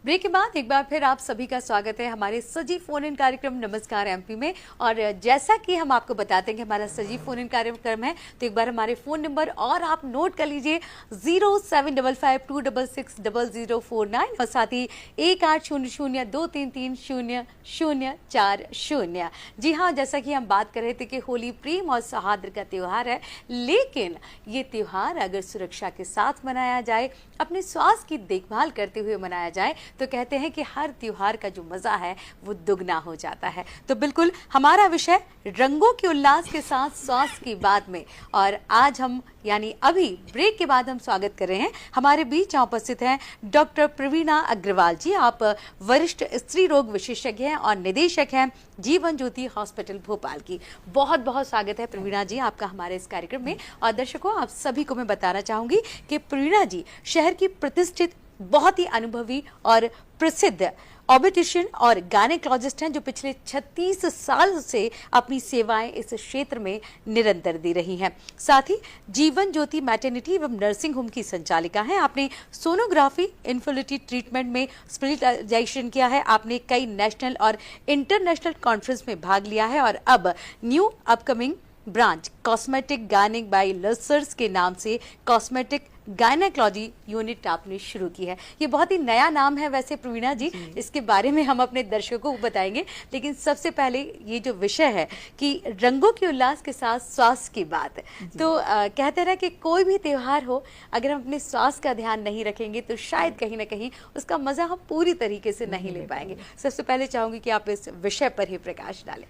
Break के बाद एक बार फिर आप सभी का स्वागत है हमारे सजीव फोन इन कार्यक्रम नमस्कार एमपी में। और जैसा कि हम आपको बताते हैं कि हमारा सजीव फोन इन कार्यक्रम है, तो एक बार हमारे फोन नंबर और आप नोट कर लीजिए 0755266049 और साथ ही 180023300040। जी हाँ, जैसा कि हम बात कर रहे थे कि होली प्रेम और सौहार्द का त्योहार है, लेकिन ये त्योहार अगर सुरक्षा के साथ मनाया जाए, अपने स्वास्थ्य की देखभाल करते हुए मनाया जाए, तो कहते हैं कि हर त्योहार का जो मजा है वो दुगना हो जाता है। तो बिल्कुल हमारा विषय रंगों के उल्लास के साथ स्वास्थ्य की बात में, और आज हम यानी अभी ब्रेक के बाद हम स्वागत कर रहे हैं, हमारे बीच यहाँ उपस्थित हैं डॉक्टर प्रवीणा अग्रवाल जी। आप वरिष्ठ स्त्री रोग विशेषज्ञ हैं और निदेशक हैं जीवन ज्योति हॉस्पिटल भोपाल की। बहुत बहुत स्वागत है प्रवीणा जी आपका हमारे इस कार्यक्रम में। और दर्शकों, आप सभी को मैं बताना चाहूंगी कि प्रवीणा जी शहर की प्रतिष्ठित, बहुत ही अनुभवी और प्रसिद्ध ऑब्स्टेट्रिशियन और गायनेकोलॉजिस्ट हैं, जो पिछले 36 साल से अपनी सेवाएं इस क्षेत्र में निरंतर दे रही हैं। साथ ही जीवन ज्योति मैटरनिटी एवं नर्सिंग होम की संचालिका हैं। आपने सोनोग्राफी इनफर्टिलिटी ट्रीटमेंट में स्पेशलाइजेशन किया है। आपने कई नेशनल और इंटरनेशनल कॉन्फ्रेंस में भाग लिया है और अब new upcoming branch cosmetic gynaec by लर्सर्स के नाम से कॉस्मेटिक गायनेकोलॉजी यूनिट आपने शुरू की है। ये बहुत ही नया नाम है वैसे प्रवीणा जी, इसके बारे में हम अपने दर्शकों को बताएंगे, लेकिन सबसे पहले ये जो विषय है कि रंगों के उल्लास के साथ स्वास्थ्य की बात, तो कहते हैं ना कि कोई भी त्योहार हो, अगर हम अपने स्वास्थ्य का ध्यान नहीं रखेंगे तो शायद कहीं ना कहीं उसका मजा हम पूरी तरीके से नहीं ले पाएंगे। सबसे पहले चाहूंगी कि आप इस विषय पर ही प्रकाश डालें।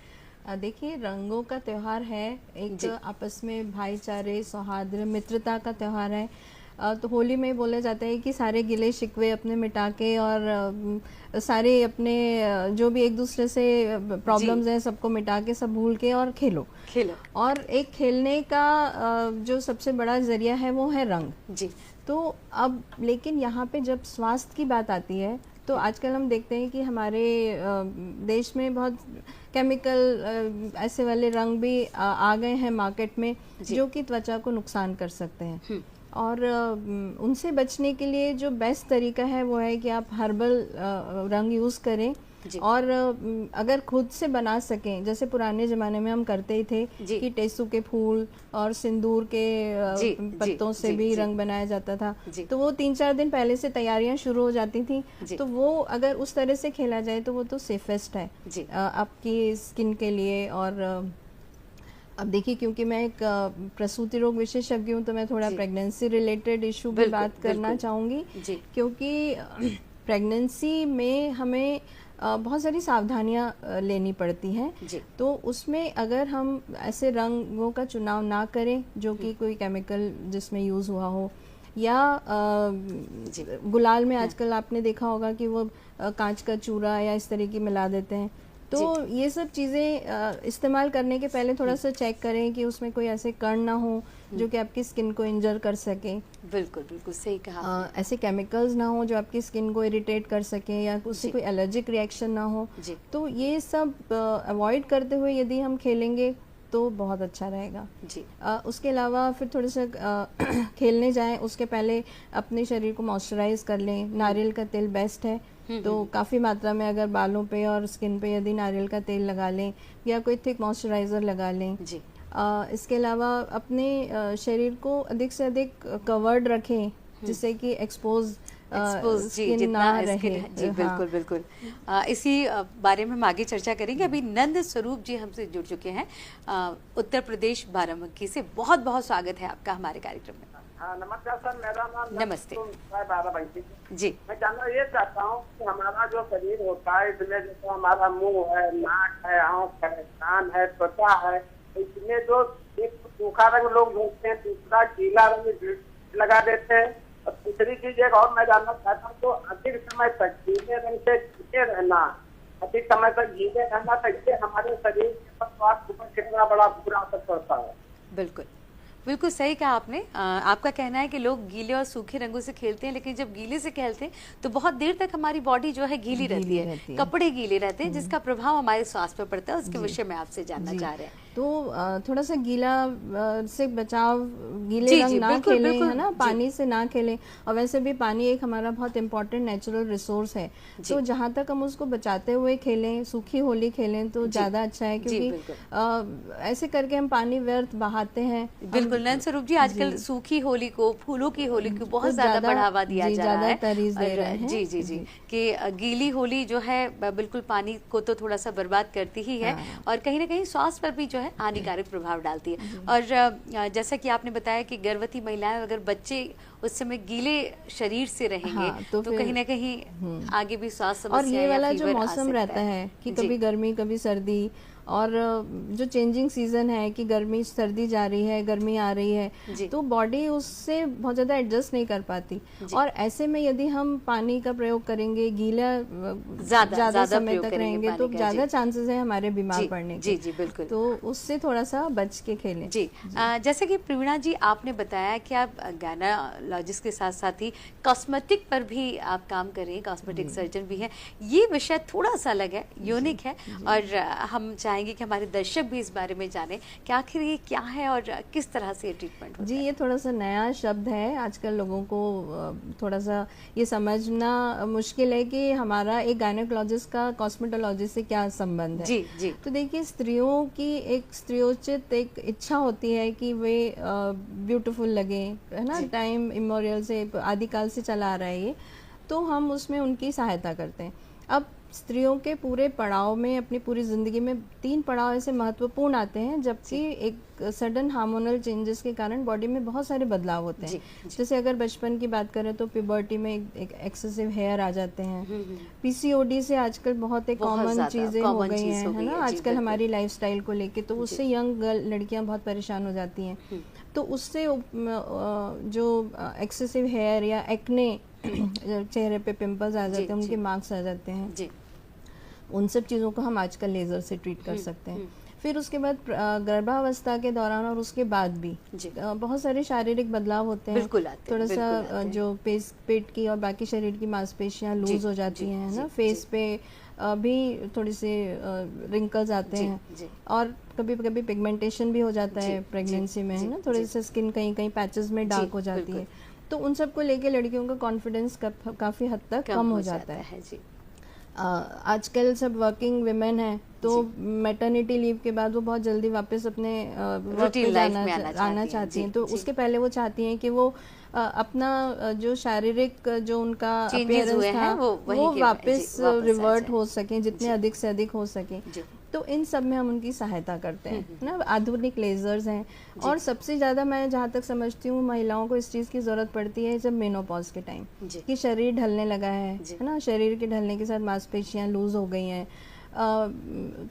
देखिए, रंगों का त्योहार है, एक आपस में भाईचारे, सौहार्द, मित्रता का त्योहार है। तो होली में बोला जाता है कि सारे गिले शिकवे अपने मिटा के और सारे अपने जो भी एक दूसरे से प्रॉब्लम्स हैं सबको मिटा के, सब भूल के और खेलो। और एक खेलने का जो सबसे बड़ा जरिया है वो है रंग जी। तो अब लेकिन यहाँ पे जब स्वास्थ्य की बात आती है तो आजकल हम देखते हैं कि हमारे देश में बहुत केमिकल ऐसे वाले रंग भी आ गए हैं मार्केट में, जो कि त्वचा को नुकसान कर सकते हैं। और उनसे बचने के लिए जो बेस्ट तरीका है वो है कि आप हर्बल रंग यूज़ करें। और अगर खुद से बना सकें, जैसे पुराने ज़माने में हम करते ही थे कि टेसू के फूल और सिंदूर के पत्तों से भी रंग बनाया जाता था, तो वो 3-4 दिन पहले से तैयारियां शुरू हो जाती थी। तो वो अगर उस तरह से खेला जाए तो वो तो सेफेस्ट है आपकी स्किन के लिए। और अब देखिए, क्योंकि मैं एक प्रसूति रोग विशेषज्ञ हूँ, तो मैं थोड़ा प्रेगनेंसी रिलेटेड इशू भी बात करना चाहूँगी, क्योंकि प्रेगनेंसी में हमें बहुत सारी सावधानियां लेनी पड़ती हैं। तो उसमें अगर हम ऐसे रंगों का चुनाव ना करें जो कि कोई केमिकल जिसमें यूज़ हुआ हो, या गुलाल में आजकल आपने देखा होगा कि वो कांच का चूरा या इस तरह की मिला देते हैं। तो ये सब चीज़ें इस्तेमाल करने के पहले थोड़ा सा चेक करें कि उसमें कोई ऐसे कण ना हो जो कि आपकी स्किन को इंजर कर सके। बिल्कुल बिल्कुल सही कहा। ऐसे केमिकल्स ना हो जो आपकी स्किन को इरिटेट कर सके या उससे कोई एलर्जिक रिएक्शन ना हो। तो ये सब अवॉइड करते हुए यदि हम खेलेंगे तो बहुत अच्छा रहेगा जी। उसके अलावा फिर थोड़ा सा खेलने जाएं उसके पहले अपने शरीर को मॉइस्चराइज कर लें। नारियल का तेल बेस्ट है, तो काफ़ी मात्रा में अगर बालों पे और स्किन पे यदि नारियल का तेल लगा लें या कोई थिक मॉइस्चराइज़र लगा लें जी। इसके अलावा अपने शरीर को अधिक से अधिक कवर्ड रखें, जिससे कि एक्सपोज स्किन ना रहे जी। बिल्कुल बिल्कुल। इसी बारे में हम आगे चर्चा करेंगे। अभी नंद स्वरूप जी हमसे जुड़ चुके हैं उत्तर प्रदेश बाराबंकी से। बहुत बहुत स्वागत है आपका हमारे कार्यक्रम में। नमस्कार सर, मेरा नाम नमस्ते बाराबंकी जी। मैं जानना ये चाहता हूँ कि हमारा जो शरीर होता है, इसमें जैसे हमारा मुंह है, नाक है, आँख है, कान है, त्वचा है, इसमें जो एक सूखा रंग लोग ढूंढते हैं, दूसरा गीला रंग लगा देते हैं, और दूसरी चीज एक और मैं जानना चाहता हूँ, तो अधिक समय तक गीले रंग से ढके रहना, अधिक समय तक गीले रहना, तो इससे हमारे शरीर के स्वास्थ्य पर कितना बड़ा बुरा असर पड़ता है। बिल्कुल बिल्कुल सही कहा आपने। आपका कहना है कि लोग गीले और सूखे रंगों से खेलते हैं, लेकिन जब गीले से खेलते हैं तो बहुत देर तक हमारी बॉडी जो है गीली रहती है, कपड़े गीले रहते हैं, जिसका प्रभाव हमारे स्वास्थ्य पर पड़ता है। उसके विषय में आपसे जानना चाह रहे हैं। तो थोड़ा सा गीला से बचाव, गीले जी, रंग जी, ना बिल्कुल, खेलें, बिल्कुल, है ना, जी। पानी से ना खेलें। और वैसे भी पानी एक हमारा बहुत इंपॉर्टेंट नेचुरल रिसोर्स है, तो जहाँ तक हम उसको बचाते हुए खेलें, सूखी होली खेलें तो ज़्यादा अच्छा है, जी, क्योंकि बिल्कुल। ऐसे करके हम पानी व्यर्थ बहाते हैं। बिल्कुल नयन स्वरूप जी, आजकल सूखी होली को, फूलों की होली को बहुत कुछ ज्यादा बढ़ावा दिया जी, जा रहा ज़्यादा है। तरजीह दे रहे हैं। जी जी जी, कि गीली होली जो है बिल्कुल पानी को तो थोड़ा सा बर्बाद करती ही है, और कहीं ना कहीं स्वास्थ्य पर भी जो है हानिकारक प्रभाव डालती है। और जैसा कि आपने बताया कि गर्भवती महिलाएं, अगर बच्चे उस समय गीले शरीर से रहेंगे तो कहीं ना कहीं आगे भी स्वास्थ्य और समस्या ये या वाला जो फीवर आ मौसम सकता रहता है कि कभी गर्मी कभी सर्दी, और जो चेंजिंग सीजन है कि गर्मी सर्दी जा रही है, गर्मी आ रही है, तो बॉडी उससे बहुत ज़्यादा एडजस्ट नहीं कर पाती। और ऐसे में यदि हम पानी का प्रयोग करेंगे, गीला ज़्यादा समय तक रहेंगे, तो ज़्यादा चांसेस है हमारे बीमार पड़ने के। जी जी बिल्कुल। तो उससे थोड़ा सा बच के खेलें। जी, जैसे कि प्रवीणा जी आपने बताया कि आप गायनोलॉजिस्ट के साथ साथ ही कॉस्मेटिक पर भी आप काम कर रही हैं, कॉस्मेटिक सर्जन भी हैं। ये विषय थोड़ा सा अलग है, यूनिक है, और हम चाहेंगे कि हमारे दर्शक भी इस बारे में जाने कि आखिर ये क्या है और किस तरह से ये ट्रीटमेंट होता जी, है। ये थोड़ा सा नया शब्द है, आजकल लोगों को थोड़ा सा ये समझना मुश्किल है कि हमारा एक गायनेकोलॉजिस्ट का कॉस्मेटोलॉजिस्ट से क्या संबंध है। जी जी। तो देखिए, स्त्रियों की एक स्त्रियोचित एक इच्छा होती है कि वे ब्यूटीफुल लगे, है ना, टाइम इमोरियल से, आदिकाल से चला आ रहा है ये, तो हम उसमें उनकी सहायता करते हैं। अब स्त्रियों के पूरे पड़ाव में, अपनी पूरी ज़िंदगी में 3 पड़ाव ऐसे महत्वपूर्ण आते हैं, जबकि एक सडन हार्मोनल चेंजेस के कारण बॉडी में बहुत सारे बदलाव होते हैं। जैसे अगर बचपन की बात करें तो प्यूबर्टी में एक एक्सेसिव हेयर आ जाते हैं। पीसीओडी से आजकल बहुत एक कॉमन चीज़ें हो गई हैं, है ना, आजकल हमारी लाइफस्टाइल को लेके, तो उससे यंग गर्ल लड़कियां बहुत परेशान हो जाती हैं। तो उससे जो एक्सेसिव हेयर या एक्ने, चेहरे पे पिंपल्स आ जाते हैं, उनके मार्क्स आ जाते हैं, उन सब चीज़ों को हम आजकल लेज़र से ट्रीट कर सकते हैं। फिर उसके बाद गर्भावस्था के दौरान और उसके बाद भी बहुत सारे शारीरिक बदलाव होते हैं। थोड़ा सा जो पेट की और बाकी शरीर की मांसपेशियां लूज हो जाती हैं, है ना, फेस पे भी थोड़ी सी रिंकल्स आते हैं, और कभी कभी पिगमेंटेशन भी हो जाता है प्रेगनेंसी में, है ना, थोड़े से स्किन कहीं कहीं पैचेस में डार्क हो जाती है। तो उन सब को लेके लड़कियों का कॉन्फिडेंस काफ़ी हद तक कम हो जाता है। आजकल सब वर्किंग विमेन हैं, तो मैटरनिटी लीव के बाद वो बहुत जल्दी वापस अपने वर्क पे आना चाहती हैं। तो उसके पहले वो चाहती हैं कि वो अपना जो शारीरिक जो उनका अपीयरेंस था वो वापस रिवर्ट हो सके, जितने अधिक से अधिक हो सके। तो इन सब में हम उनकी सहायता करते हैं ना। आधुनिक लेजर्स हैं, और सबसे ज़्यादा मैं जहाँ तक समझती हूँ महिलाओं को इस चीज़ की ज़रूरत पड़ती है जब मेनोपॉज के टाइम, कि शरीर ढलने लगा है ना, शरीर के ढलने के साथ मांसपेशियाँ लूज हो गई हैं,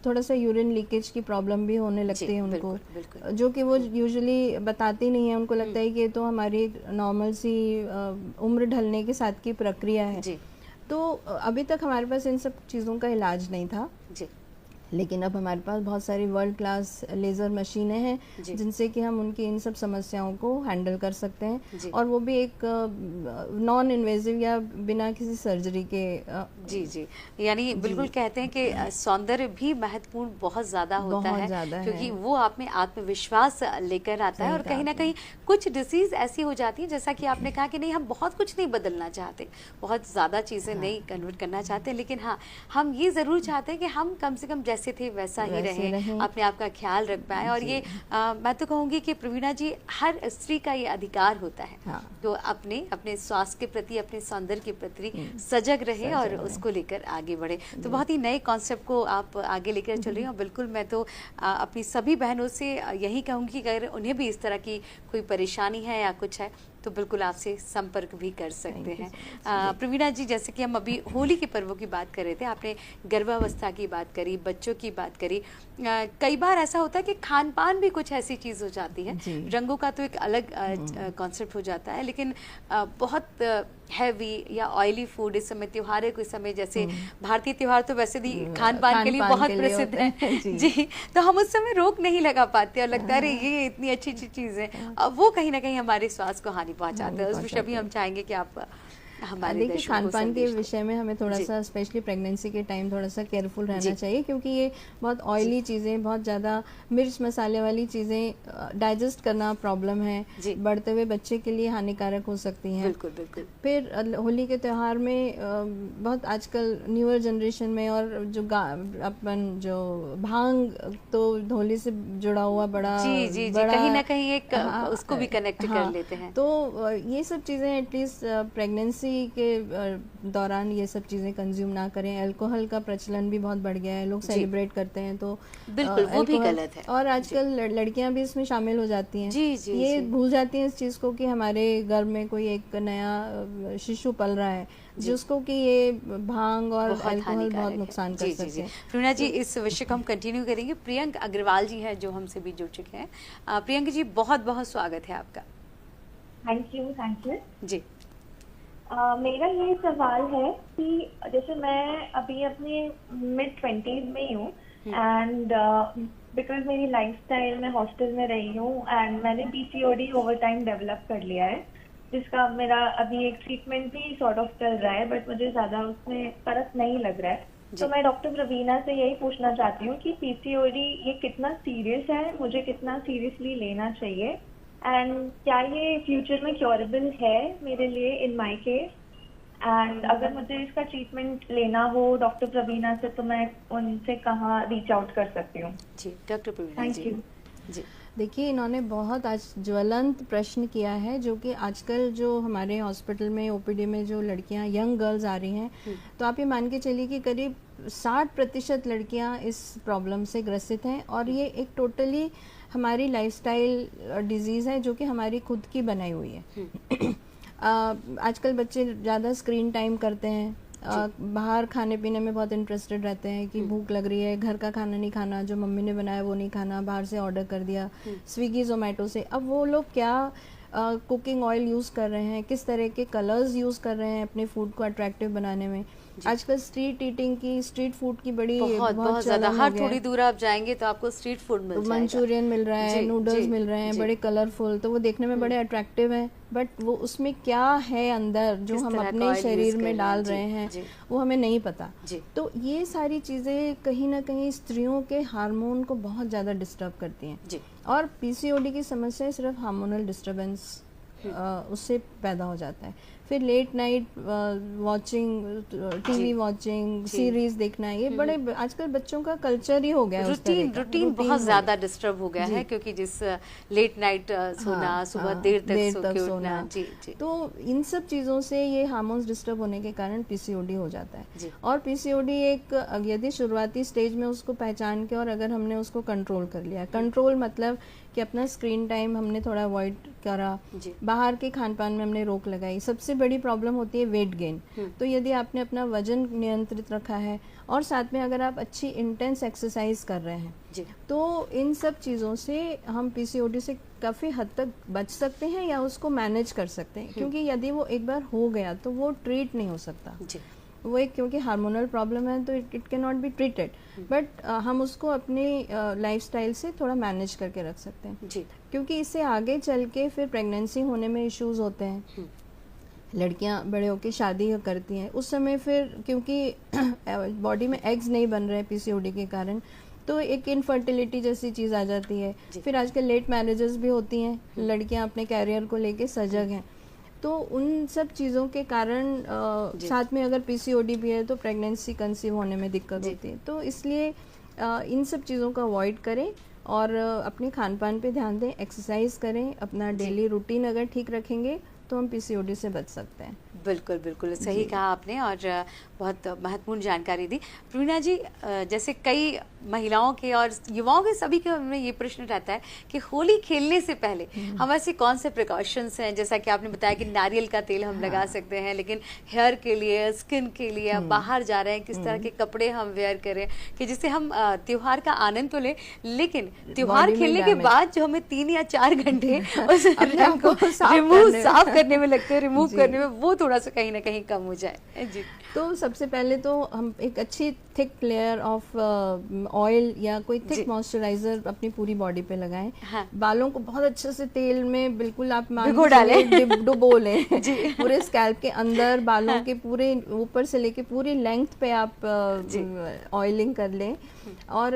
थोड़ा सा यूरिन लीकेज की प्रॉब्लम भी होने लगती है उनको, जो कि वो यूजुअली बताती नहीं है। उनको लगता है कि ये तो हमारी नॉर्मल सी उम्र ढलने के साथ की प्रक्रिया है। तो अभी तक हमारे पास इन सब चीज़ों का इलाज नहीं था, लेकिन अब हमारे पास बहुत सारी वर्ल्ड क्लास लेज़र मशीनें हैं जिनसे कि हम उनकी इन सब समस्याओं को हैंडल कर सकते हैं, और वो भी एक नॉन इन्वेजिव या बिना किसी सर्जरी के। जी, यानी बिल्कुल कहते हैं कि सौंदर्य भी महत्वपूर्ण बहुत ज़्यादा होता है, क्योंकि वो आप में आत्मविश्वास लेकर आता है। और कहीं ना कहीं कुछ डिसीज़ ऐसी हो जाती है, जैसा कि आपने कहा कि नहीं, हम बहुत कुछ नहीं बदलना चाहते, बहुत ज़्यादा चीज़ें नहीं कन्वर्ट करना चाहते, लेकिन हाँ, हम ये ज़रूर चाहते हैं कि हम कम से कम जैसे थे वैसा ही रहें, अपने आप का ख्याल रख पाए। और ये मैं तो कहूँगी कि प्रवीणा जी, हर स्त्री का ये अधिकार होता है तो अपने स्वास्थ्य के प्रति, अपने सौंदर्य के प्रति सजग रहे और उसको लेकर आगे बढ़े। तो बहुत ही नए कॉन्सेप्ट को आप आगे लेकर चल रही हैं। बिल्कुल, मैं तो अपनी सभी बहनों से यही कहूँगी कि अगर उन्हें भी इस तरह की कोई परेशानी है या कुछ है तो बिल्कुल आपसे संपर्क भी कर सकते हैं। प्रवीणा जी, जैसे कि हम अभी होली के पर्वों की बात कर रहे थे, आपने गर्भावस्था की बात करी, बच्चों की बात करी, कई बार ऐसा होता है कि खान पान भी कुछ ऐसी चीज़ हो जाती है। रंगों का तो एक अलग कॉन्सेप्ट हो जाता है, लेकिन बहुत हैवी या ऑयली फूड इस समय त्योहार है, कोई समय जैसे भारतीय त्योहार तो वैसे भी खान पान के लिए बहुत प्रसिद्ध है जी, तो हम उस समय रोक नहीं लगा पाते और लगता है अरे ये इतनी अच्छी अच्छी चीज़ है, अब वो कहीं ना कहीं हमारे स्वास्थ्य को हानि पहुंचाते हैं। उस विषय भी हम चाहेंगे कि आप हमारे देखिए दर्शकों खान को पान के संदेश दें? विषय में हमें थोड़ा जी। सा स्पेशली प्रेगनेंसी के टाइम थोड़ा सा केयरफुल रहना जी। चाहिए, क्योंकि ये बहुत ऑयली चीज़ें, बहुत ज़्यादा मिर्च मसाले वाली चीज़ें डाइजेस्ट करना प्रॉब्लम है, जी। बढ़ते हुए बच्चे के लिए हानिकारक हो सकती हैं। बिल्कुल बिल्कुल। फिर होली के त्यौहार में बहुत आजकल न्यूअर जनरेशन में, और जो अपन जो भांग तो होली से जुड़ा हुआ बड़ा जी जी जी, बड़ा कहीं ना कहीं एक हाँ, उसको भी कनेक्ट कर लेते हैं। तो ये सब चीज़ें एटलीस्ट प्रेगनेंसी के दौरान ये सब चीज़ें कंज्यूम ना करें। अल्कोहल का प्रचलन भी बहुत बढ़ गया है, लोग सेलिब्रेट करते हैं तो बिल्कुल, वो भी अल्कोहल, गलत है। और आजकल लड़कियां भी इसमें शामिल हो जाती हैं। जी जी ये जी। भूल जाती हैं इस चीज़ को कि हमारे घर में कोई एक नया शिशु पल रहा है, जिसको कि ये भांग और बहुत अल्कोहल बहुत हानिकारक है। नुकसान कर जी जी सकते जी। हैं। प्रेरणा जी, इस विषय को हम कंटिन्यू करेंगे। प्रियंक अग्रवाल जी हैं जो हमसे भी जुड़ चुके हैं। प्रियंक जी, बहुत बहुत स्वागत है आपका। Thank you, thank you. जी मेरा ये सवाल है कि जैसे मैं अभी अपने मिड 20s में ही हूँ, एंड बिकॉज मेरी लाइफस्टाइल, मैं हॉस्टल में रही हूँ एंड मैंने पीसीओडी ओवर टाइम डेवलप कर लिया है, जिसका मेरा अभी एक ट्रीटमेंट भी सॉर्ट ऑफ चल रहा है, बट मुझे ज़्यादा उसमें फर्क नहीं लग रहा है। तो मैं डॉक्टर प्रवीणा से यही पूछना चाहती हूँ कि पीसीओडी ये कितना सीरियस है, मुझे कितना सीरियसली लेना चाहिए, एंड क्या ये फ्यूचर में क्योरेबल है मेरे लिए इन माय केस, एंड अगर मुझे इसका ट्रीटमेंट लेना हो डॉक्टर प्रवीणा से तो मैं उनसे कहाँ रीच आउट कर सकती हूँ? जी, डॉक्टर प्रवीणा थैंक जी। यू। जी देखिए, इन्होंने बहुत आज ज्वलंत प्रश्न किया है, जो कि आजकल जो हमारे हॉस्पिटल में ओपीडी में जो लड़कियां, यंग गर्ल्स आ रही हैं, तो आप ये मान के चलिए कि करीब 60% लड़कियां इस प्रॉब्लम से ग्रसित हैं, और ये एक टोटली हमारी लाइफस्टाइल डिजीज़ है जो कि हमारी खुद की बनाई हुई है। आजकल बच्चे ज़्यादा स्क्रीन टाइम करते हैं, बाहर खाने पीने में बहुत इंटरेस्टेड रहते हैं कि भूख लग रही है, घर का खाना नहीं खाना, जो मम्मी ने बनाया वो नहीं खाना, बाहर से ऑर्डर कर दिया स्विगी जोमेटो से। अब वो लोग क्या कुकिंग ऑयल यूज़ कर रहे हैं, किस तरह के कलर्स यूज़ कर रहे हैं अपने फूड को अट्रैक्टिव बनाने में। आजकल स्ट्रीट ईटिंग की, स्ट्रीट फूड की बड़ी बहुत ज्यादा, हर थोड़ी दूर आप जाएंगे तो आपको स्ट्रीट फूड मिल जाएगा। मंचूरियन मिल रहा है, नूडल्स मिल रहे हैं, बड़े कलरफुल, तो वो देखने में बड़े अट्रैक्टिव हैं, बट वो उसमें क्या है अंदर जो हम अपने शरीर में डाल रहे हैं वो हमें नहीं पता। तो ये सारी चीज़ें कहीं ना कहीं स्त्रियों के हार्मोन को बहुत ज़्यादा डिस्टर्ब करती हैं, और पीसीओडी की समस्या सिर्फ हार्मोनल डिस्टर्बेंस उससे पैदा हो जाता है। फिर late night watching, TV watching, series देखना, ये बड़े आजकल बच्चों का कल्चर ही हो गया है। रूटीन बहुत ज्यादा डिस्टर्ब हो गया है, क्योंकि जिस लेट नाइट सोना, सुबह देर तक उठना। जी जी। तो इन सब चीज़ों से ये हार्मोन्स डिस्टर्ब होने के कारण पीसीओडी हो जाता है। और पीसीओडी एक, यदि शुरुआती स्टेज में उसको पहचान के और अगर हमने उसको कंट्रोल कर लिया, कंट्रोल मतलब कि अपना स्क्रीन टाइम हमने थोड़ा अवॉइड करा, बाहर के खान पान में हमने रोक लगाई। सबसे बड़ी प्रॉब्लम होती है वेट गेन। तो यदि आपने अपना वजन नियंत्रित रखा है और साथ में अगर आप अच्छी इंटेंस एक्सरसाइज कर रहे हैं, तो इन सब चीज़ों से हम पीसीओडी से काफ़ी हद तक बच सकते हैं या उसको मैनेज कर सकते हैं। क्योंकि यदि वो एक बार हो गया तो वो ट्रीट नहीं हो सकता। वो एक, क्योंकि हार्मोनल प्रॉब्लम है तो it can not be treated, but हम उसको अपनी लाइफस्टाइल से थोड़ा मैनेज करके रख सकते हैं। क्योंकि इससे आगे चल के फिर प्रेगनेंसी होने में इश्यूज होते हैं। लड़कियां बड़े होकर शादी करती हैं, उस समय फिर क्योंकि बॉडी में एग्स नहीं बन रहे पीसीओडी के कारण, तो एक इनफर्टिलिटी जैसी चीज़ आ जाती है। फिर आजकल लेट मैरिजेस भी होती हैं, लड़कियां अपने कैरियर को लेके सजग हैं। तो उन सब चीज़ों के कारण साथ में अगर पीसीओडी भी है तो प्रेगनेंसी कंसीव होने में दिक्कत होती है। तो इसलिए इन सब चीज़ों को अवॉइड करें और अपने खान पान पे ध्यान दें, एक्सरसाइज करें, अपना डेली रूटीन अगर ठीक रखेंगे तो हम पीसीओडी से बच सकते हैं। बिल्कुल बिल्कुल सही कहा आपने, और बहुत महत्वपूर्ण जानकारी दी। प्रेरणा जी, जैसे कई महिलाओं के और युवाओं के सभी के में ये प्रश्न रहता है कि होली खेलने से पहले हम ऐसे कौन से प्रिकॉशंस हैं, जैसा कि आपने बताया कि नारियल का तेल हम लगा सकते हैं, लेकिन हेयर के लिए, स्किन के लिए, अब बाहर जा रहे हैं किस तरह के कपड़े हम वेयर करें कि जिससे हम त्योहार का आनंद तो लें, लेकिन त्योहार खेलने के बाद जो हमें 3 या 4 घंटे उस रंग को साफ करने में लगते हैं, रिमूव करने में, वो थोड़ा थोड़ा सा कहीं ना कहीं कम हो जाए। जी। तो सबसे पहले तो हम एक अच्छी थिक लेयर ऑफ ऑयल या कोई थिक मॉइस्चराइजर अपनी पूरी बॉडी पे लगाएं। हाँ। बालों को बहुत अच्छे से तेल में बिल्कुल आप भिगो डालें। डुबो लें पूरे स्कैल्प के अंदर, बालों के पूरे ऊपर से लेके पूरी लेंथ पे आप ऑयलिंग कर लें। और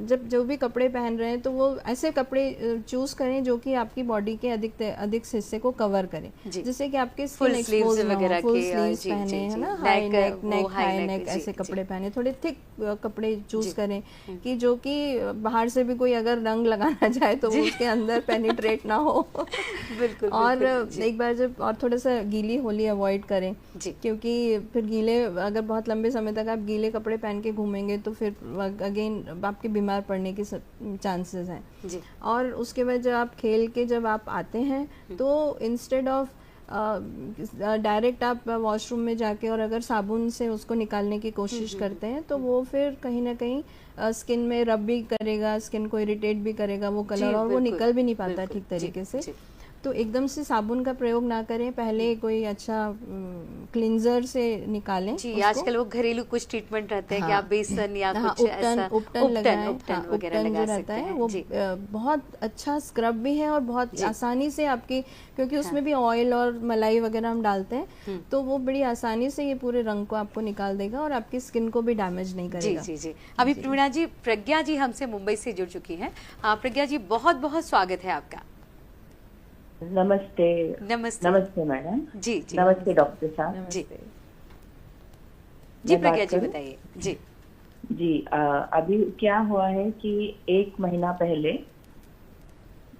जब जो भी कपड़े पहन रहे हैं तो वो ऐसे कपड़े चूज करें जो कि आपकी बॉडी के अधिक हिस्से को कवर करें, जिससे कि आपके स्किन एक्सपोज ना हो। फुल स्लीव्स पहने, है ना, हाई नेक, हाई नेक ऐसे कपड़े पहने, थोड़े थिक कपड़े चूज करें कि जो कि बाहर से भी कोई अगर रंग लगाना चाहे तो वो उसके अंदर पेनिट्रेट ना हो। बिल्कुल। और एक बार जब और थोड़ा सा गीली होली अवॉइड करें, क्योंकि फिर गीले अगर बहुत लंबे समय तक आप गीले कपड़े पहन के घूमेंगे तो फिर अगेन आपके बीमार पड़ने के चांसेस हैं। और उसके बाद जब आप आते हैं तो इंस्टेड ऑफ डायरेक्ट आप वॉशरूम में जाके और अगर साबुन से उसको निकालने की कोशिश करते हैं तो वो फिर कहीं ना कहीं स्किन में रब भी करेगा, स्किन को इरिटेट भी करेगा वो कलर, और वो निकल भी नहीं पाता ठीक तरीके से। तो एकदम से साबुन का प्रयोग ना करें, पहले कोई अच्छा क्लींजर से निकालें। जी, आजकल वो घरेलू कुछ ट्रीटमेंट रहते हैं कि आप बेसन या कुछ ऐसा उपटन वगैरह लगा सकते हैं। वो बहुत अच्छा स्क्रब भी है और बहुत आसानी से आपकी, क्योंकि उसमें भी ऑयल और मलाई वगैरह हम डालते हैं, तो वो बड़ी आसानी से ये पूरे रंग को आपको निकाल देगा और आपकी स्किन को भी डैमेज नहीं करेगा। जी जी जी। अभी प्रवीणा जी, प्रज्ञा जी हमसे मुंबई से जुड़ चुकी हैं। प्रज्ञा जी, बहुत बहुत स्वागत है आपका। नमस्ते। नमस्ते। नमस्ते मैडम। जी जी। नमस्ते डॉक्टर साहब। जी जी, प्रज्ञा जी बताइए। जी जी, अभी क्या हुआ है कि 1 महीना पहले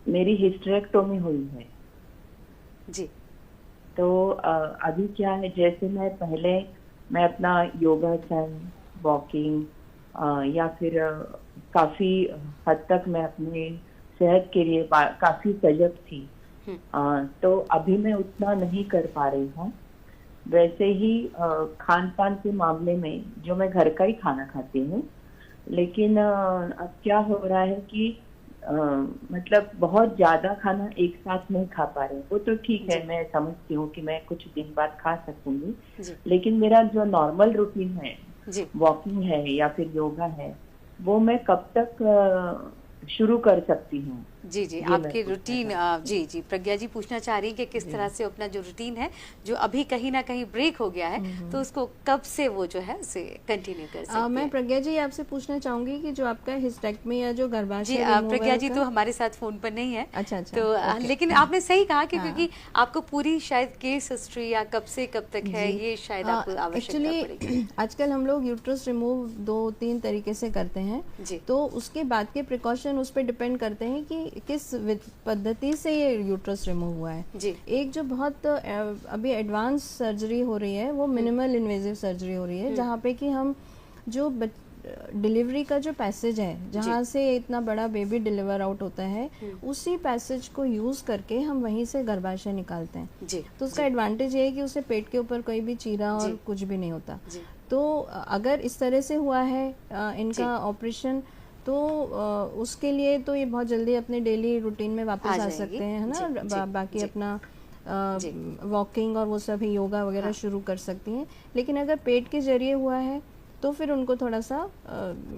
मेरी हिस्टेरेक्टोमी हुई है। जी। तो अभी क्या है, जैसे मैं अपना योगासन, वॉकिंग या फिर काफी हद तक मैं अपने सेहत के लिए काफी सजग थी। तो अभी मैं उतना नहीं कर पा रही हूँ। वैसे ही खान पान के मामले में जो मैं घर का ही खाना खाती हूँ, लेकिन अब क्या हो रहा है कि मतलब बहुत ज्यादा खाना एक साथ नहीं खा पा रही। वो तो ठीक है, मैं समझती हूँ कि मैं कुछ दिन बाद खा सकूंगी, लेकिन मेरा जो नॉर्मल रूटीन है, वॉकिंग है या फिर योगा है, वो मैं कब तक शुरू कर सकती हूँ? जी जी, आपके रूटीन, जी जी, प्रज्ञा जी पूछना चाह रही है कि किस तरह से अपना जो रूटीन है जो अभी कहीं ना कहीं ब्रेक हो गया है, तो उसको कब से वो जो है उसे कंटिन्यू कर सकते हैं। मैं प्रज्ञा जी आपसे पूछना चाहूंगी कि जो आपका हिस्टेक्टमी या जो गर्भाशय, जी प्रज्ञा जी तो हमारे साथ फोन पर नहीं है। अच्छा। तो लेकिन आपने सही कहा कि क्योंकि आपको पूरी शायद केस हिस्ट्री या कब से कब तक है ये शायद आपको आवश्यकता पड़ेगी। आजकल हम लोग यूट्रस रिमूव 2-3 तरीके से करते हैं, तो उसके बाद के प्रिकॉशन उस पर डिपेंड करते हैं कि किस पद्धति से ये यूट्रस रिमूव हुआ है। जी। एक जो बहुत अभी एडवांस सर्जरी हो रही है वो मिनिमल इन्वेजिव सर्जरी हो रही है, जहाँ पे कि हम जो डिलीवरी का जो पैसेज है, जहाँ से इतना बड़ा बेबी डिलीवर आउट होता है, उसी पैसेज को यूज करके हम वहीं से गर्भाशय निकालते हैं। जी। तो उसका एडवांटेज ये है कि उसे पेट के ऊपर कोई भी चीरा और कुछ भी नहीं होता। तो अगर इस तरह से हुआ है इनका ऑपरेशन, तो उसके लिए तो ये बहुत जल्दी अपने डेली रूटीन में वापस आ सकते हैं, है ना। बाकी अपना वॉकिंग और वो सब योगा वगैरह शुरू कर सकती हैं। लेकिन अगर पेट के जरिए हुआ है तो फिर उनको थोड़ा सा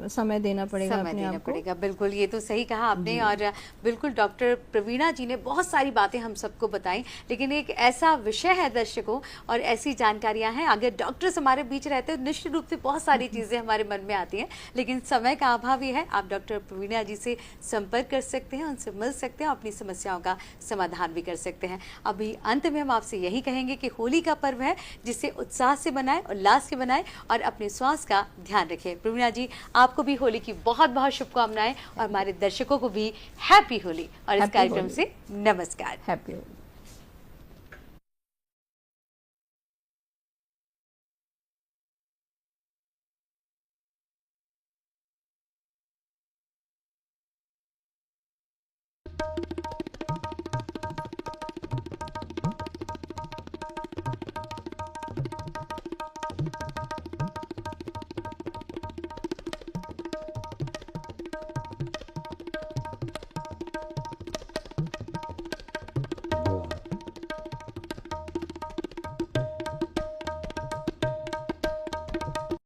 समय देना पड़ेगा, अपने आप को। बिल्कुल, ये तो सही कहा आपने। और बिल्कुल डॉक्टर प्रवीणा जी ने बहुत सारी बातें हम सबको बताई, लेकिन एक ऐसा विषय है दर्शकों और ऐसी जानकारियां हैं, अगर डॉक्टर्स हमारे बीच रहते हैं निश्चित रूप से बहुत सारी चीजें हमारे मन में आती हैं, लेकिन समय का अभाव ही है। आप डॉक्टर प्रवीणा जी से संपर्क कर सकते हैं, उनसे मिल सकते हैं, अपनी समस्याओं का समाधान भी कर सकते हैं। अभी अंत में हम आपसे यही कहेंगे कि होली का पर्व है, जिसे उत्साह से बनाए, उल्लास से बनाए और अपने स्वास्थ्य का ध्यान रखें। प्रवीणा जी, आपको भी होली की बहुत बहुत शुभकामनाएं और हमारे दर्शकों को भी हैप्पी होली और इस कार्यक्रम से नमस्कार। हैप्पी होली।